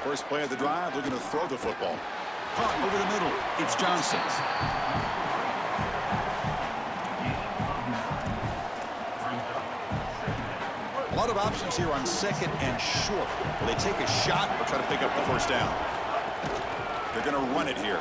First play of the drive, looking to throw the football. Caught over the middle. It's Johnson. A lot of options here on second and short. Will they take a shot or try to pick up the first down? They're going to run it here.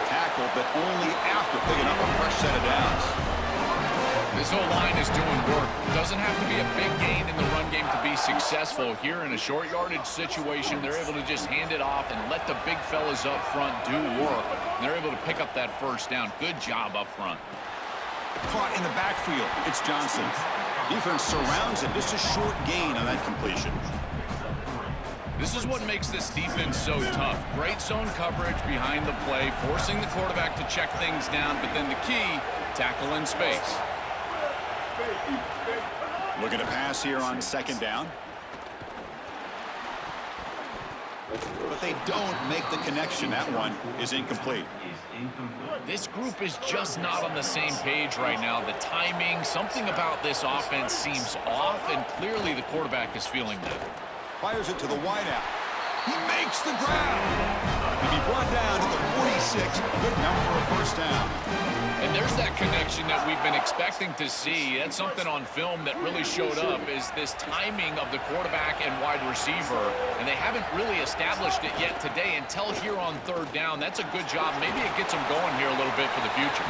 Tackle, but only after picking up a fresh set of downs. This whole line is doing work. Doesn't have to be a big gain in the run game to be successful. Here in a short yardage situation, they're able to just hand it off and let the big fellas up front do work. And they're able to pick up that first down. Good job up front. Caught in the backfield. It's Johnson. Defense surrounds him. Just a short gain on that completion. This is what makes this defense so tough. Great zone coverage behind the play, forcing the quarterback to check things down, but then the key, tackle in space. Looking to pass here on second down. But they don't make the connection. That one is incomplete. This group is just not on the same page right now. The timing, something about this offense seems off, and clearly the quarterback is feeling that. Fires it to the wideout. He makes the grab. And he brought down to the 46. Good enough for a first down. And there's that connection that we've been expecting to see. That's something on film that really showed up, is this timing of the quarterback and wide receiver. And they haven't really established it yet today until here on third down. That's a good job. Maybe it gets them going here a little bit for the future.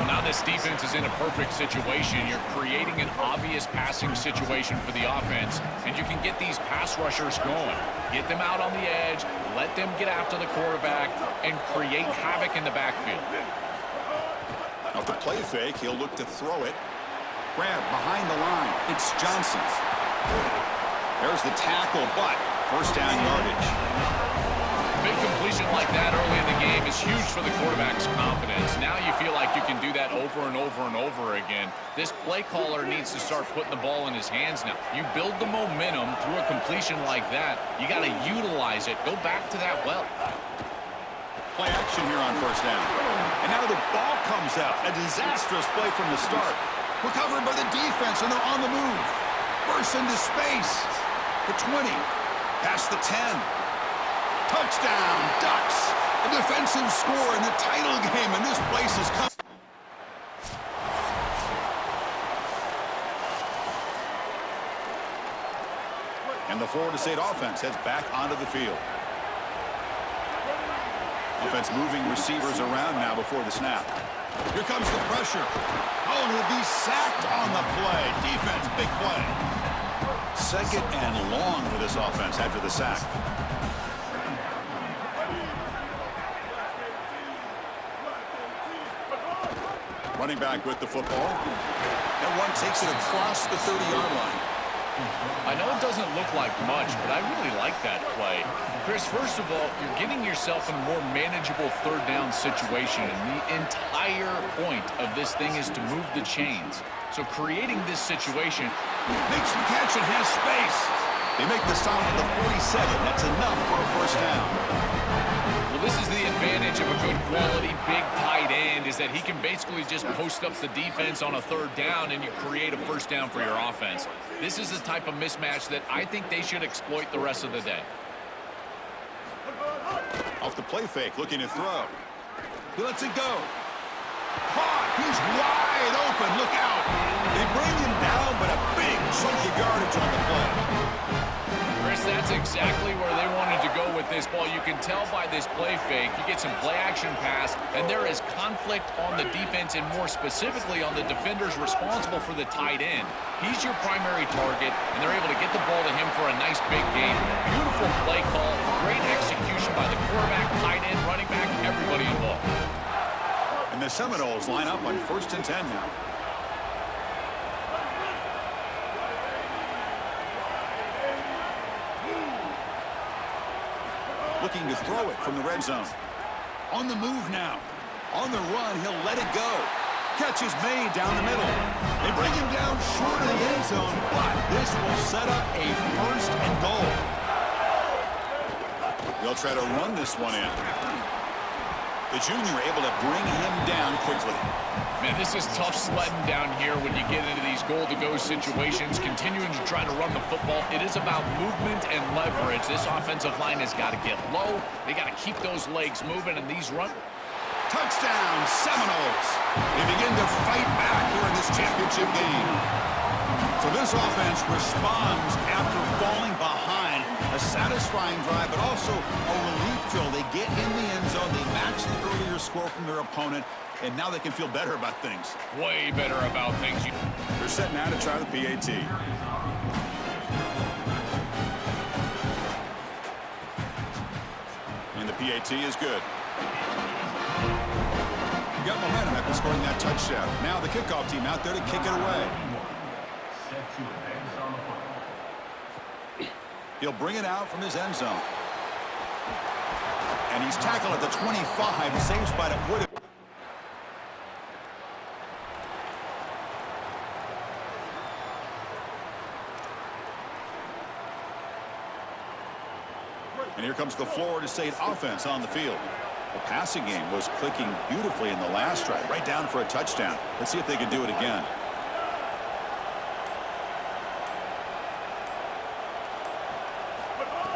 Well, now this defense is in a perfect situation. You're creating an obvious passing situation for the offense, and you can get these pass rushers going. Get them out on the edge, let them get after the quarterback, and create havoc in the backfield. Off the play fake, he'll look to throw it. Grab behind the line. It's Johnson. There's the tackle, but first down yardage. Big completion like that early in the game is huge for the quarterback's confidence. Now you feel like you can do that over and over and over again. This play caller needs to start putting the ball in his hands now. You build the momentum through a completion like that. You got to utilize it. Go back to that well. Play action here on first down. And now the ball comes out. A disastrous play from the start. Recovered by the defense, and they're on the move. Bursts into space. The 20. Past the 10. Touchdown, Ducks. A defensive score in the title game, and this place is coming. And the Florida State offense heads back onto the field. Offense moving receivers around now before the snap. Here comes the pressure. Oh, and he'll be sacked on the play. Defense, big play. Second and long for this offense after the sack. Running back with the football. And one takes it across the 30-yard line. I know it doesn't look like much, but I really like that play. Chris, first of all, you're getting yourself in a more manageable third down situation, and the entire point of this thing is to move the chains. So creating this situation. Makes the catch and has space. They make the stop at the 47. That's enough for a first down. Well, this is the advantage of a good quality big tight end, is that he can basically just post up the defense on a third down and you create a first down for your offense. This is the type of mismatch that I think they should exploit the rest of the day. Off the play fake, looking to throw. He lets it go. Caught. He's wide open. Look out. They bring him down, but a big chunk of yardage on the play. Chris, that's exactly where they wanted to go with this ball. You can tell by this play fake. You get some play action pass, and there is conflict on the defense and more specifically on the defenders responsible for the tight end. He's your primary target, and they're able to get the ball to him for a nice big gain. Beautiful play call, great execution by the quarterback, tight end, running back, everybody involved. And the Seminoles line up on 1st and 10 now. Looking to throw it from the red zone. On the move now. On the run, he'll let it go. Catch is made down the middle. They bring him down short of the end zone, but this will set up a 1st and goal. They'll try to run this one in. The junior able to bring him down quickly. Man, this is tough sledding down here when you get into these goal-to-go situations, continuing to try to run the football. It is about movement and leverage. This offensive line has got to get low. They got to keep those legs moving, and these run. Touchdown, Seminoles. They begin to fight back here in this championship game. So this offense responds after falling behind. A satisfying drive, but also a relief drill. They get in the end zone. They match the earlier score from their opponent, and now they can feel better about things. Way better about things. They're setting out to try the PAT. And the PAT is good. Got momentum after scoring that touchdown. Now the kickoff team out there to kick it away. He'll bring it out from his end zone. And he's tackled at the 25. The same spot it would have. And here comes the Florida State offense on the field. The passing game was clicking beautifully in the last drive, right down for a touchdown. Let's see if they can do it again.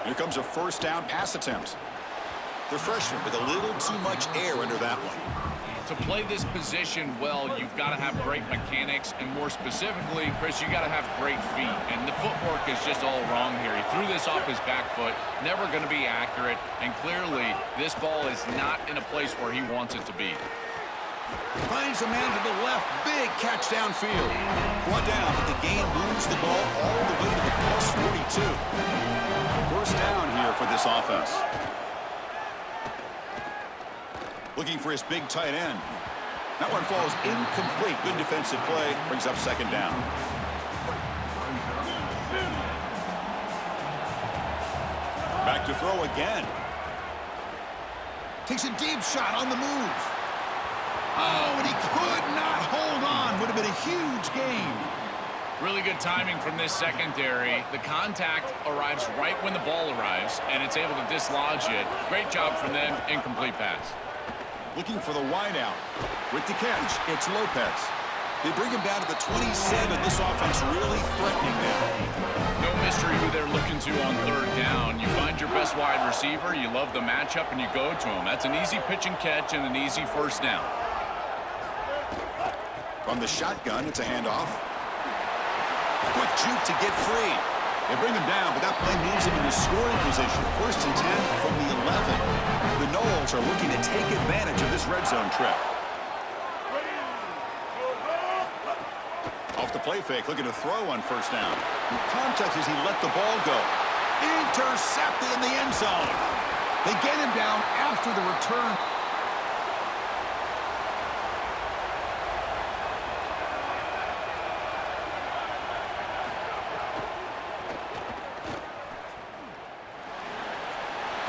Here comes a first down pass attempt. The freshman with a little too much air under that one. To play this position well, you've got to have great mechanics, and more specifically, Chris, you got to have great feet. And the footwork is just all wrong here. He threw this off his back foot, never going to be accurate, and clearly this ball is not in a place where he wants it to be. Finds a man to the left, big catch downfield. Brought down, but the game moves the ball all the way to the plus 42. First down here for this offense. Looking for his big tight end. That one falls incomplete. Good defensive play. Brings up second down. Back to throw again. Takes a deep shot on the move. Oh, and he could not hold on. Would have been a huge gain. Really good timing from this secondary. The contact arrives right when the ball arrives, and it's able to dislodge it. Great job from them. Incomplete pass. Looking for the wideout. With the catch, it's Lopez. They bring him down to the 27. This offense really threatening them. No mystery who they're looking to on third down. You find your best wide receiver, you love the matchup, and you go to him. That's an easy pitch and catch and an easy first down. From the shotgun, it's a handoff. Quick juke to get free. They bring him down, but that play moves him into scoring position. First and 10 from the 11. The Noles are looking to take advantage of this red zone trip. Off the play fake, looking to throw on first down. Contact as he let the ball go. Intercepted in the end zone. They get him down after the return.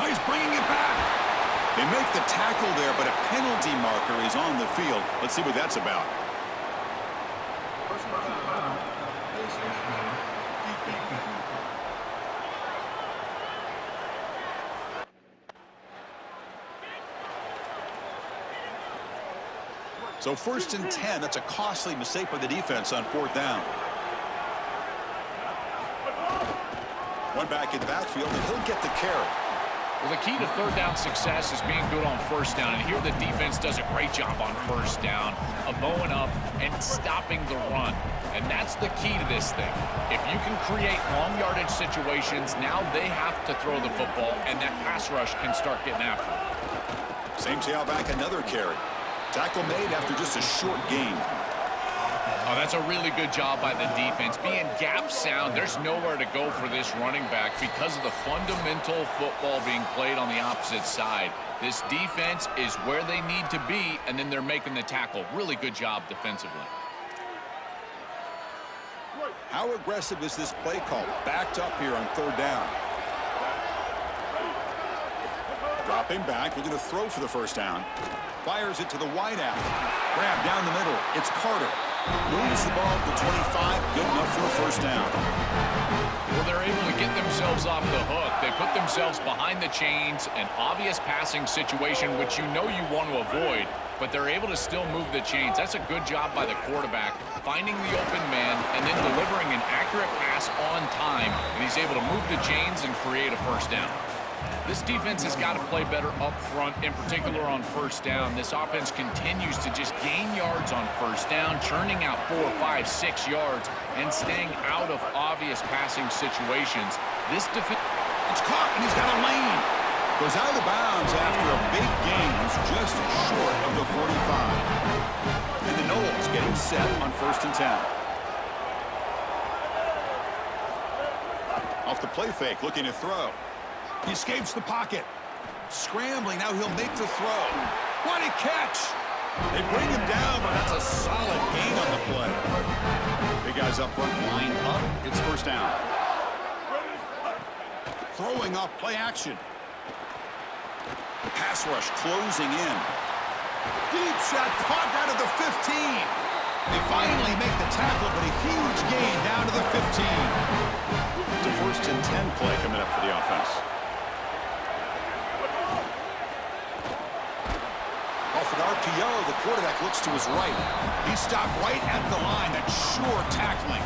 He's bringing it back. They make the tackle there, but a penalty marker is on the field. Let's see what that's about. So first and 10, that's a costly mistake by the defense on fourth down. One back in the backfield, and he'll get the carry. Well, the key to third down success is being good on first down, and here the defense does a great job on first down of bowing up and stopping the run. And that's the key to this thing. If you can create long yardage situations, now they have to throw the football, and that pass rush can start getting after it. Same tailback, another carry. Tackle made after just a short gain. Oh, that's a really good job by the defense. Being gap sound, there's nowhere to go for this running back because of the fundamental football being played on the opposite side. This defense is where they need to be, and then they're making the tackle. Really good job defensively. How aggressive is this play call? Backed up here on third down. Dropping back, looking to throw for the first down. Fires it to the wideout. Grab down the middle. It's Carter. Moves the ball to the 25. Good enough for a first down. Well, they're able to get themselves off the hook. They put themselves behind the chains, an obvious passing situation, which you know you want to avoid, but they're able to still move the chains. That's a good job by the quarterback, finding the open man and then delivering an accurate pass on time, and he's able to move the chains and create a first down. This defense has got to play better up front, in particular on first down. This offense continues to just gain yards on first down, churning out 4, 5, 6 yards, and staying out of obvious passing situations. This defense... It's caught, and he's got a lane. Goes out of bounds after a big gain. He's just short of the 45. And the Knowles getting set on 1st and 10. Off the play fake, looking to throw. He escapes the pocket. Scrambling, now he'll make the throw. What a catch! They bring him down, but that's a solid gain on the play. Big guys up front, line up. It's first down. Throwing off play action. The pass rush closing in. Deep shot caught out of the 15. They finally make the tackle, but a huge gain down to the 15. It's a 1st and 10 play coming up for the offense. Off an RPO, the quarterback looks to his right. He stopped right at the line. That's sure tackling.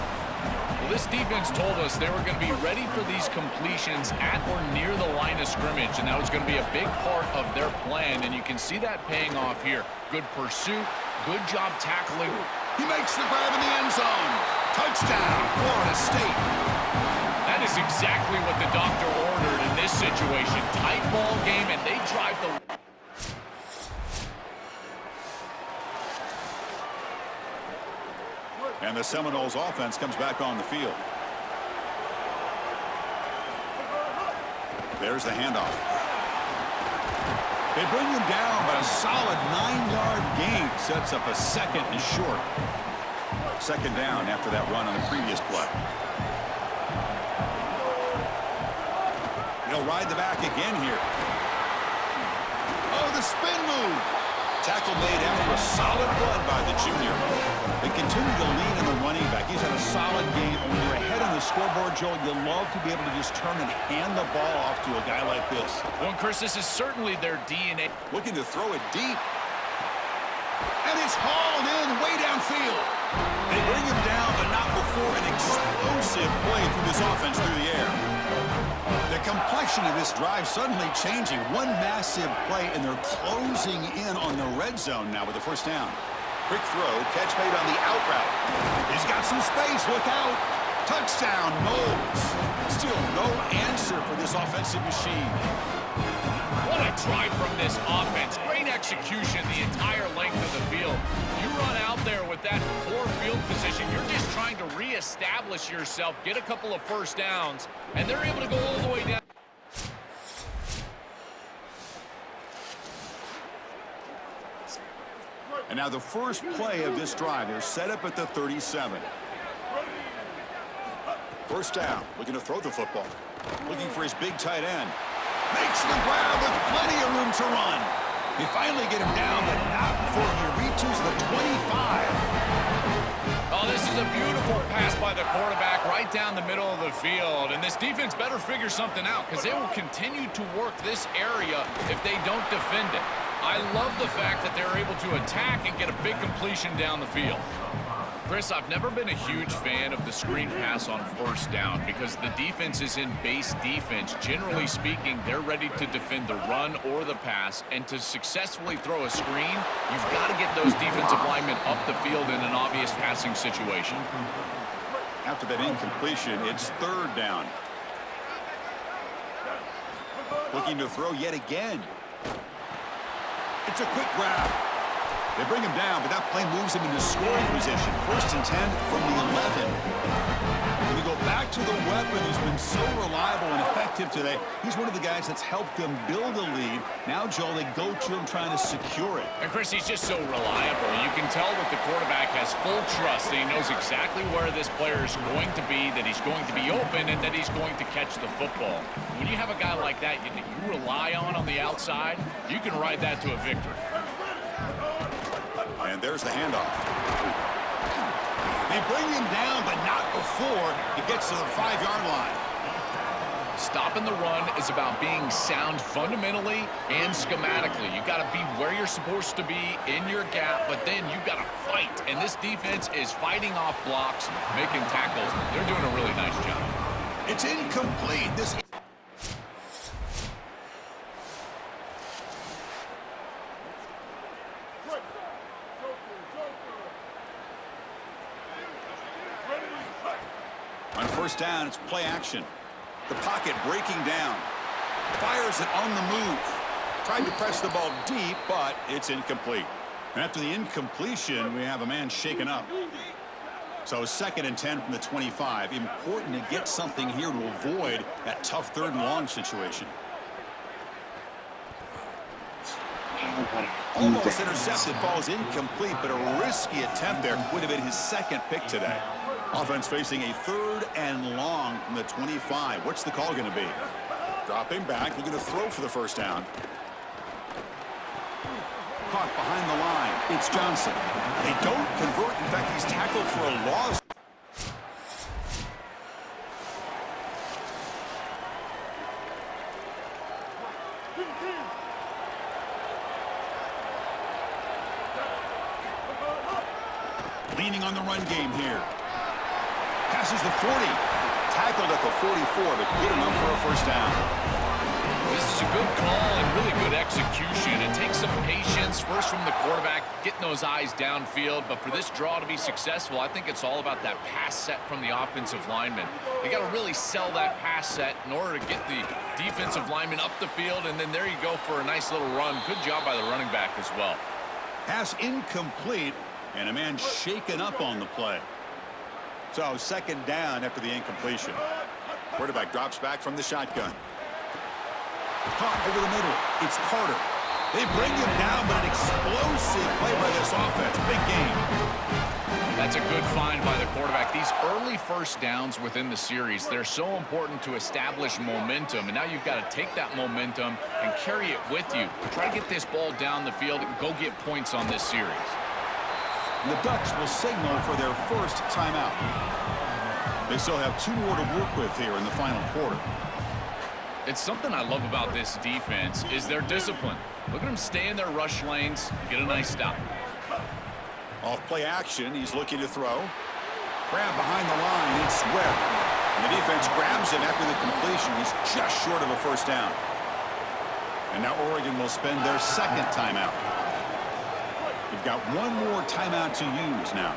Well, this defense told us they were going to be ready for these completions at or near the line of scrimmage, and that was going to be a big part of their plan, and you can see that paying off here. Good pursuit, good job tackling. He makes the grab in the end zone. Touchdown, Florida State. That is exactly what the doctor ordered in this situation. Tight ball game, and they drive the... And the Seminoles offense comes back on the field. There's the handoff. They bring him down, but a solid 9-yard gain sets up a 2nd and short. 2nd down after that run on the previous play. He'll ride the back again here. Oh, the spin move. Tackle made after a solid run by the junior. They continue to lean on the running back. He's had a solid game. And when you're ahead on the scoreboard, Joel, you love to be able to just turn and hand the ball off to a guy like this. Well, Chris, this is certainly their DNA. Looking to throw it deep. And it's hauled in way downfield. They bring him down, but not before an explosive play through this offense through the air. The complexion of this drive suddenly changing. One massive play, and they're closing in on the red zone now with the first down. Quick throw, catch made on the out route. He's got some space, look out. Touchdown, Knowles. Still no answer for this offensive machine. What a drive from this offense. Great execution the entire length of the field. You run out there with that poor field position, you're just trying to reestablish yourself, get a couple of first downs, and they're able to go all the way down. And now the first play of this drive, they're set up at the 37. First down, looking to throw the football. Looking for his big tight end. Makes the grab with plenty of room to run. They finally get him down, but not before he reaches the 25. Oh, this is a beautiful pass by the quarterback right down the middle of the field. And this defense better figure something out because they will continue to work this area if they don't defend it. I love the fact that they're able to attack and get a big completion down the field. Chris, I've never been a huge fan of the screen pass on first down because the defense is in base defense. Generally speaking, they're ready to defend the run or the pass, and to successfully throw a screen, you've got to get those defensive linemen up the field in an obvious passing situation. After that incompletion, it's 3rd down. Looking to throw yet again. It's a quick grab. They bring him down, but that play moves him into scoring position. 1st and 10 from the 11. And we go back to the weapon who's been so reliable and effective today. He's one of the guys that's helped them build a lead. Now, Joel, they go to him trying to secure it. And, Chris, he's just so reliable. You can tell that the quarterback has full trust that he knows exactly where this player is going to be, that he's going to be open, and that he's going to catch the football. When you have a guy like that you rely on the outside, you can ride that to a victory. And there's the handoff. They bring him down, but not before he gets to the 5-yard line. Stopping the run is about being sound fundamentally and schematically. You got to be where you're supposed to be in your gap, but then you got to fight. And this defense is fighting off blocks, making tackles. They're doing a really nice job. It's incomplete. This on first down, it's play action. The pocket breaking down. Fires it on the move. Tried to press the ball deep, but it's incomplete. And after the incompletion, we have a man shaken up. So 2nd and 10 from the 25. Important to get something here to avoid that tough 3rd and long situation. Almost intercepted, falls incomplete, but a risky attempt there. Would have been his 2nd pick today. Offense facing a 3rd and long from the 25. What's the call going to be? Dropping back, looking to throw for the first down. Caught behind the line. It's Johnson. They don't convert. In fact, he's tackled for a loss. Leaning on the run game here. Passes the 40. Tackled at the 44, but good enough for a first down. This is a good call and really good execution. It takes some patience, first from the quarterback, getting those eyes downfield. But for this draw to be successful, I think it's all about that pass set from the offensive lineman. They got to really sell that pass set in order to get the defensive lineman up the field, and then there you go for a nice little run. Good job by the running back as well. Pass incomplete, and a man shaken up on the play. So 2nd down after the incompletion. Quarterback drops back from the shotgun. Caught over the middle. It's Carter. They bring him down, but an explosive play by this offense. Big game. That's a good find by the quarterback. These early first downs within the series, they're so important to establish momentum. And now you've got to take that momentum and carry it with you. Try to get this ball down the field and go get points on this series. The Ducks will signal for their first timeout. They still have 2 more to work with here in the final quarter. It's something I love about this defense is their discipline. Look at them stay in their rush lanes, get a nice stop. Off play action, he's looking to throw. Grab behind the line, it's Webb. And the defense grabs him after the completion. He's just short of a first down. And now Oregon will spend their 2nd timeout. We've got 1 more timeout to use now.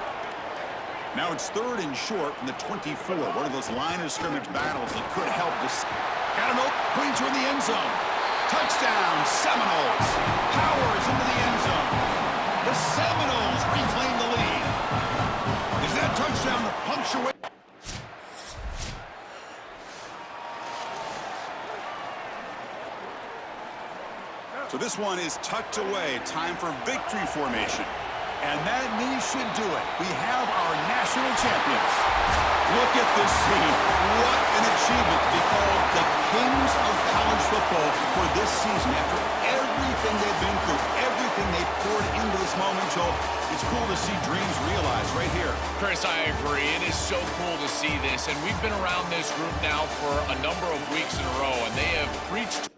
Now it's 3rd and short from the 24. One of those line of scrimmage battles that could help this. Got an open pointer in the end zone. Touchdown, Seminoles. Powers into the end zone. The Seminoles reclaim the lead. Is that touchdown to punctuate? So this one is tucked away. Time for victory formation. And that knee should do it. We have our national champions. Look at this scene. What an achievement to be called the kings of college football for this season. After everything they've been through, everything they poured into this moment, Joel, it's cool to see dreams realized right here. Chris, I agree. It is so cool to see this. And we've been around this group now for a number of weeks in a row, and they have preached